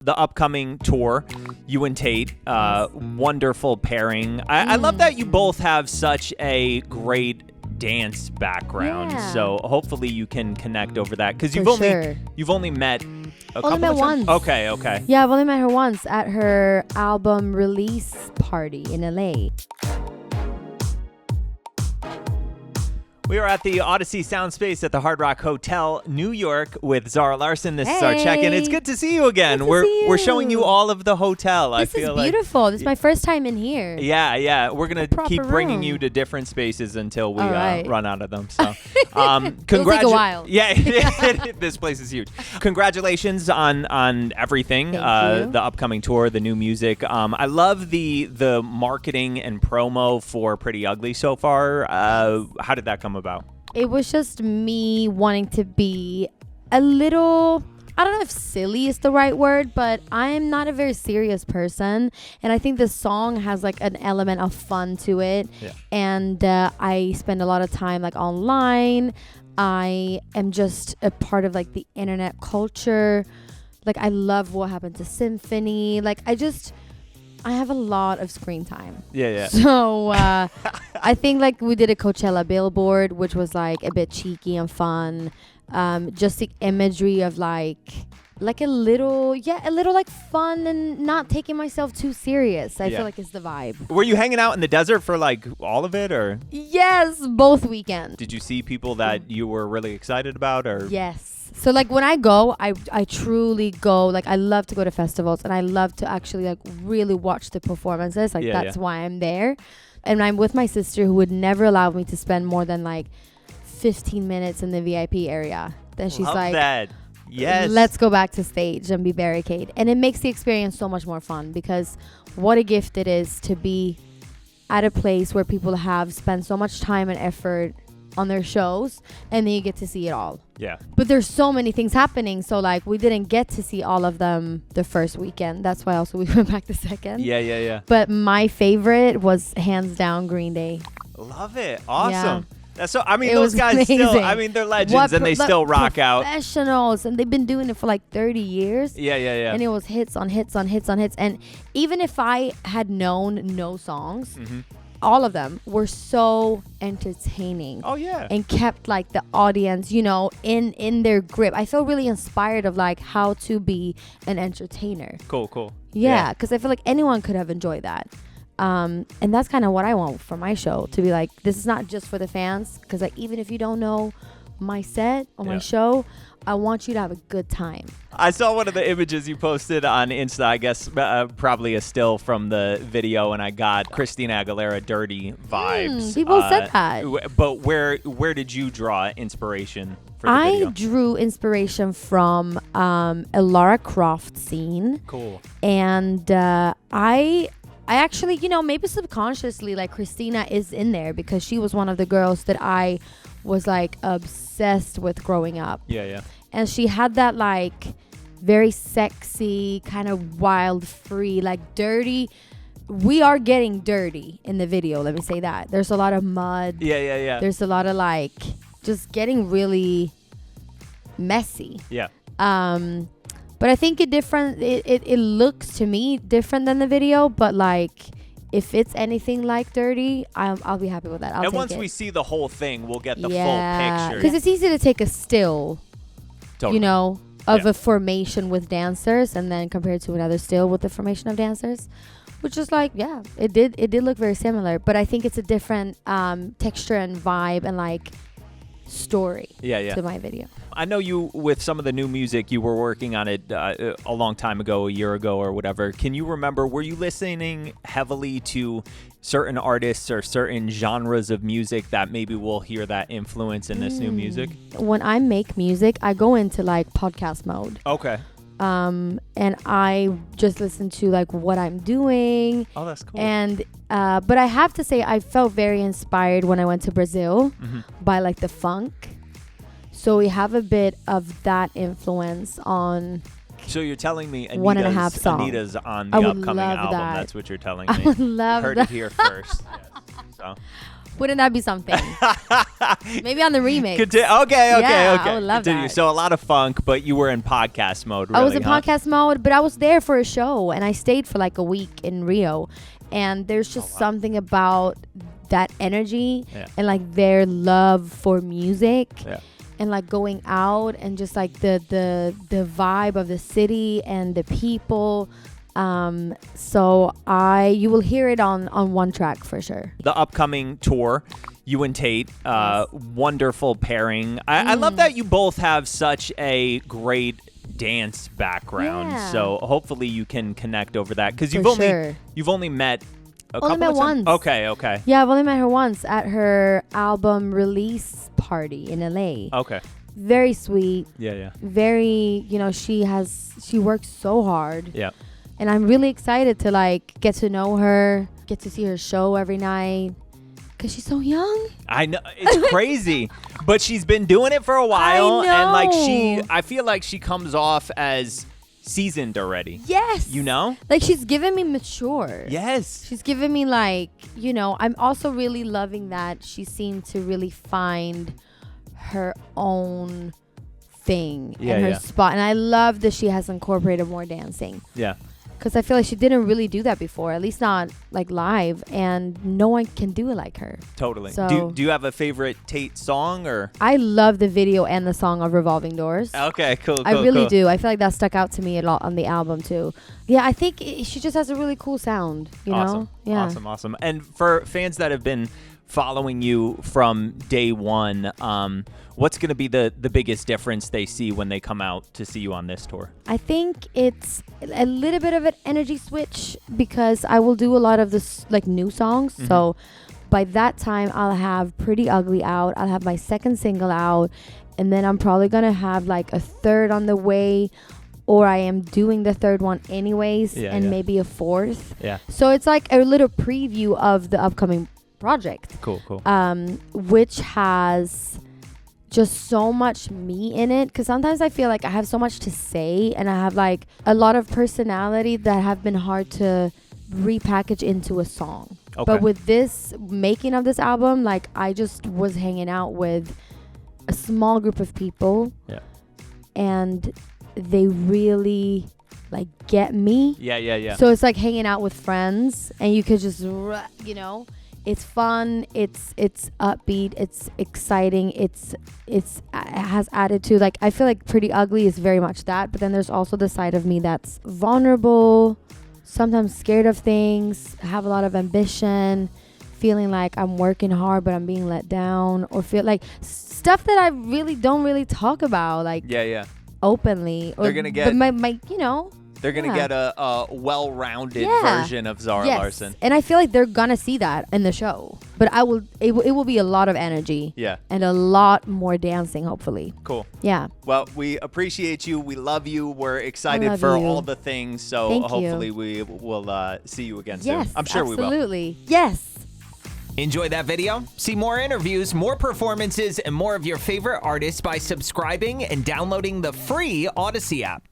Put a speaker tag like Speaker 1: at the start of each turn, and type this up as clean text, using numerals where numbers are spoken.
Speaker 1: the upcoming tour, you and Tate, wonderful pairing. I love that you both have such a great dance background.
Speaker 2: Yeah.
Speaker 1: So hopefully you can connect over that because you've only met a couple
Speaker 2: only met
Speaker 1: of
Speaker 2: once.
Speaker 1: times. Okay.
Speaker 2: Yeah, I've only met her once at her album release party in LA.
Speaker 1: We are at the Audacy Soundspace at the Hard Rock Hotel, New York, with Zara Larsson. This is our check-in. It's good to see you again. We're showing you all of the hotel.
Speaker 2: This is beautiful. This is my first time in here.
Speaker 1: Yeah. We're gonna keep bringing you to different spaces until we run out of them. So,
Speaker 2: it'll take a while.
Speaker 1: Yeah, this place is huge. Congratulations on everything.
Speaker 2: Thank you.
Speaker 1: The upcoming tour, the new music. I love the marketing and promo for Pretty Ugly so far. How did that come about?
Speaker 2: It was just me wanting to be a little, I don't know if silly is the right word, but I'm not a very serious person, and I think the song has like an element of fun to it.
Speaker 1: Yeah.
Speaker 2: And I spend a lot of time like online. I am just a part of like the internet culture. Like I love What Happened to Symphony. Like I have a lot of screen time.
Speaker 1: Yeah.
Speaker 2: So I think like we did a Coachella billboard, which was like a bit cheeky and fun. Just the imagery of like a little like fun and not taking myself too serious. I feel like it's the vibe.
Speaker 1: Were you hanging out in the desert for like all of it, or?
Speaker 2: Yes, both weekends.
Speaker 1: Did you see people that you were really excited about, or?
Speaker 2: Yes. So like when I go, I truly go. Like I love to go to festivals, and I love to actually like really watch the performances. Like that's why I'm there. And I'm with my sister, who would never allow me to spend more than like 15 minutes in the VIP area. Then she's like,
Speaker 1: that. Yes.
Speaker 2: Let's go back to stage and be barricade. And it makes the experience so much more fun, because what a gift it is to be at a place where people have spent so much time and effort on their shows, and then you get to see it all.
Speaker 1: Yeah.
Speaker 2: But there's so many things happening, so like we didn't get to see all of them the first weekend. That's why also we went back the second.
Speaker 1: Yeah.
Speaker 2: But my favorite was hands down Green Day.
Speaker 1: Love it. Awesome.
Speaker 2: Yeah.
Speaker 1: That's so. I mean,
Speaker 2: It
Speaker 1: those
Speaker 2: was
Speaker 1: guys
Speaker 2: amazing.
Speaker 1: still. I mean, they're legends, and they still rock out.
Speaker 2: Professionals, and they've been doing it for like 30 years.
Speaker 1: Yeah.
Speaker 2: And it was hits on hits on hits on hits. And even if I had known no songs, all of them were so entertaining.
Speaker 1: Oh yeah.
Speaker 2: And kept like the audience, in their grip. I feel really inspired of like how to be an entertainer.
Speaker 1: Cool.
Speaker 2: Yeah, because I feel like anyone could have enjoyed that. And that's kind of what I want for my show, to be like, this is not just for the fans, because like even if you don't know my set or my show, I want you to have a good time.
Speaker 1: I saw one of the images you posted on Insta, I guess probably a still from the video, and I got Christina Aguilera Dirty vibes.
Speaker 2: People said that.
Speaker 1: But where did you draw inspiration for the video?
Speaker 2: I drew inspiration from a Lara Croft scene.
Speaker 1: Cool.
Speaker 2: And I actually, maybe subconsciously, like Christina is in there because she was one of the girls that I was like obsessed with growing up.
Speaker 1: Yeah.
Speaker 2: And she had that like very sexy, kind of wild, free, like dirty. We are getting dirty in the video. Let me say that. There's a lot of mud.
Speaker 1: Yeah.
Speaker 2: There's a lot of like just getting really messy.
Speaker 1: Yeah.
Speaker 2: But I think it looks to me different than the video, but like if it's anything like dirty, I'll be happy with that.
Speaker 1: And once we see the whole thing, we'll get the full picture.
Speaker 2: Because it's easy to take a still, of a formation with dancers, and then compared to another still with the formation of dancers, which is like, it did look very similar, but I think it's a different texture and vibe and like story to my video.
Speaker 1: I know you, with some of the new music, you were working on it a long time ago, a year ago or whatever. Can you remember, were you listening heavily to certain artists or certain genres of music that maybe we'll hear that influence in this new music?
Speaker 2: When I make music, I go into like podcast mode.
Speaker 1: Okay.
Speaker 2: And I just listen to like what I'm doing.
Speaker 1: Oh, that's cool.
Speaker 2: And but I have to say, I felt very inspired when I went to Brazil by like the funk. So we have a bit of that influence on. So
Speaker 1: you're telling me
Speaker 2: one and a half songs.
Speaker 1: Anita's on the upcoming album. That's what you're telling me.
Speaker 2: I would love
Speaker 1: Heard
Speaker 2: that.
Speaker 1: it here first. So.
Speaker 2: Wouldn't that be something? Maybe on the remix.
Speaker 1: Okay.
Speaker 2: I would love that.
Speaker 1: So a lot of funk, but you were in podcast mode, really,
Speaker 2: I was in podcast mode, but I was there for a show, and I stayed for like a week in Rio. And there's just something about that energy and like their love for music. Yeah. And like going out and just like the vibe of the city and the people. So you will hear it on one track for sure. The upcoming tour, you and Tate, wonderful pairing. I love that you both have such a great dance background. Yeah. So hopefully you can connect over that because you've only met. Only met once. Okay. Yeah, I've only met her once at her album release party in LA. Okay. Very sweet. Yeah. Very, she works so hard. Yeah. And I'm really excited to like get to know her, get to see her show every night. Cause she's so young. I know, it's crazy, but she's been doing it for a while, and like I feel like she comes off as seasoned already. Yes. Like she's giving me mature. Yes. She's giving me like, I'm also really loving that she seemed to really find her own thing and her spot. And I love that she has incorporated more dancing. Yeah. Because I feel like she didn't really do that before, at least not like live, and no one can do it like her. Totally. So, do you have a favorite Tate song or? I love the video and the song of Revolving Doors. Okay, cool. I really do. I feel like that stuck out to me a lot on the album too. Yeah, I think she just has a really cool sound. Awesome. Yeah. Awesome. And for fans that have been following you from day one, what's going to be the biggest difference they see when they come out to see you on this tour? I think it's a little bit of an energy switch because I will do a lot of this like new songs. Mm-hmm. So by that time I'll have Pretty Ugly out. I'll have my second single out, and then I'm probably going to have like a third on the way, or I am doing the third one anyways, maybe a fourth. Yeah. So it's like a little preview of the upcoming project. Cool. Which has just so much me in it, because sometimes I feel like I have so much to say and I have like a lot of personality that have been hard to repackage into a song. Okay. But with this making of this album, like I just was hanging out with a small group of people, and they really like get me. Yeah. So it's like hanging out with friends, and you could just it's fun, it's upbeat, it's exciting, it has attitude. Like I feel like Pretty Ugly is very much that, but then there's also the side of me that's vulnerable, sometimes scared of things, have a lot of ambition, feeling like I'm working hard but I'm being let down, or feel like stuff that I really don't talk about like openly. They're gonna get they're going to get a well-rounded version of Zara Larsson. And I feel like they're going to see that in the show. But it will be a lot of energy. Yeah. And a lot more dancing, hopefully. Cool. Yeah. Well, we appreciate you. We love you. We're excited for all the things. So hopefully we will see you again soon. I'm sure we will. Absolutely. Yes. Enjoy that video? See more interviews, more performances, and more of your favorite artists by subscribing and downloading the free Audacy app.